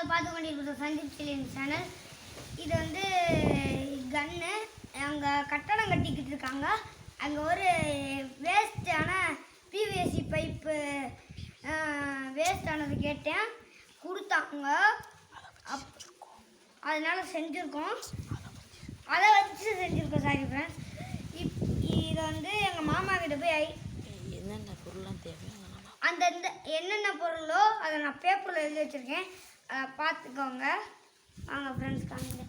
நீங்கள் பார்த்து கொண்டிருக்கிற சந்தீப் சிலின் சேனல். இது வந்து கன்னு. அங்கே கட்டடம் கட்டிக்கிட்டு இருக்காங்க. அங்கே ஒரு வேஸ்டான பிவிசி பைப்பு வேஸ்டானது கேட்டேன், கொடுத்தாங்க. அதனால செஞ்சுருக்கோம், அதை வச்சு செஞ்சுருக்கோம். Sorry friends. இதை வந்து எங்கள் மாமா கிட்ட போய் என்னென்ன பொருள்லாம் தேவை, அந்த என்னென்ன பொருளோ அதை நான் பேப்பரில் எழுதி வச்சுருக்கேன், அதை பார்த்துக்கோங்க. வாங்க ஃப்ரெண்ட்ஸ், காமிங்க.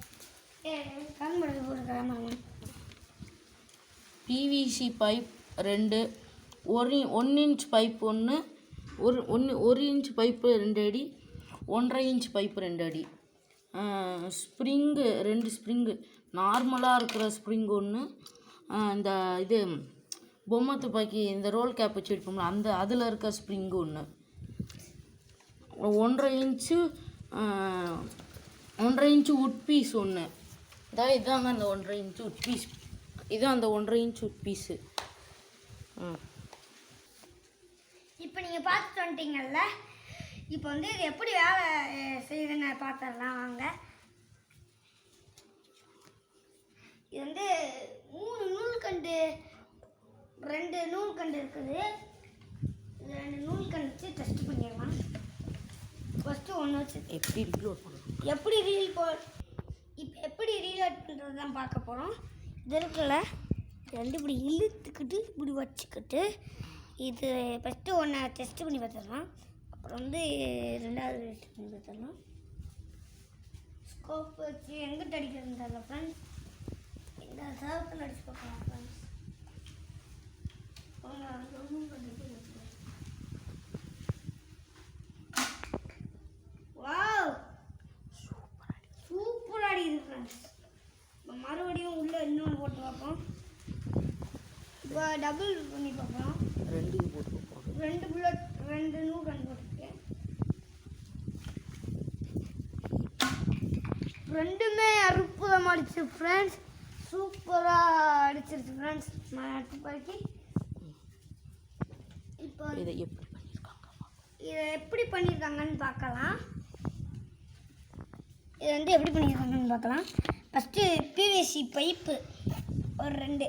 கண்முறை போட்டுக்கிறேன். PVC pipe 2, 1 inch pipe 1, 1 inch pipe 2 அடி, 1.5 இன்ச் பைப்பு 2 அடி, ஸ்ப்ரிங்கு 2 ஸ்ப்ரிங்கு, நார்மலாக இருக்கிற ஸ்ப்ரிங் 1, இந்த இது பொம்மை துப்பாக்கி இந்த ரோல் கேப் வச்சு எடுப்போம்ல அதில் இருக்க ஸ்ப்ரிங் 1, 1.5 இன்ச்சு உட் பீஸ் 1. இதாங்க அந்த 1.5 இன்ச்சு உட் பீஸ். இதுதான் அந்த 1.5 இன்ச்சு உட் பீஸு. இப்போ நீங்கள் பார்த்துட்டு வந்துட்டீங்கல்ல, இப்போ வந்து இது எப்படி வேலை செய்யுதுன்னு பார்த்துடலாம் வாங்க. இது வந்து 3 நூல்கண்டு, 2 நூல்கண்டு இருக்குது. இது 2 நூல்கண்டு வச்சு டெஸ்ட் பண்ணிடலாம். ஃபஸ்ட்டு ஒன்று வச்சு எப்படி ரீலோட் பண்ணணும், எப்படி ரீலோட் பண்ணுறது தான் பார்க்க போகிறோம். இது இருக்குல்ல, இது வந்து இப்படி இழுத்துக்கிட்டு இப்படி வச்சுக்கிட்டு இது ஃபஸ்ட்டு ஒன்றை டெஸ்ட் பண்ணி பார்த்துடலாம். அப்புறம் வந்து 2வது டெஸ்ட் பண்ணி பார்த்துடலாம். ஸ்கோப் வச்சு எங்கிட்ட அடிக்கிறது தெரியல ஃப்ரெண்ட்ஸ். இந்த சர்க்கிள் அடிச்சு பார்க்கலாம் ஃப்ரெண்ட்ஸ். வாவ், சூப்பராக அடிக்குது ஃப்ரெண்ட்ஸ். இப்போ மறுபடியும் உள்ளே இன்னொன்று போட்டு பார்ப்போம். இப்போ டபுள் பண்ணி பார்ப்போம். 2 போட்டு பார்ப்போம். 2 புல்லட், 2 நூல்கண்டு போட்டுருக்கேன். 2மே அற்புதமாக அடிச்சு ஃப்ரெண்ட்ஸ். சூப்பராக அடிச்சிருச்சு ஃப்ரெண்ட்ஸ் துப்பாக்கி. இப்போ இதை எப்படி பண்ணியிருக்காங்கன்னு பார்க்கலாம். இது வந்து எப்படி பண்ணியிருக்காங்கன்னு பார்க்கலாம். ஃபஸ்ட்டு பிவிசி பைப்பு ஒரு 2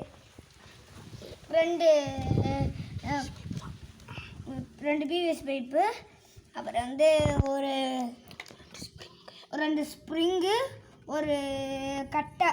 பிவிசி பைப்பு, அப்புறம் வந்து ஒரு 2 ஸ்ப்ரிங்கு, ஒரு கட்டை.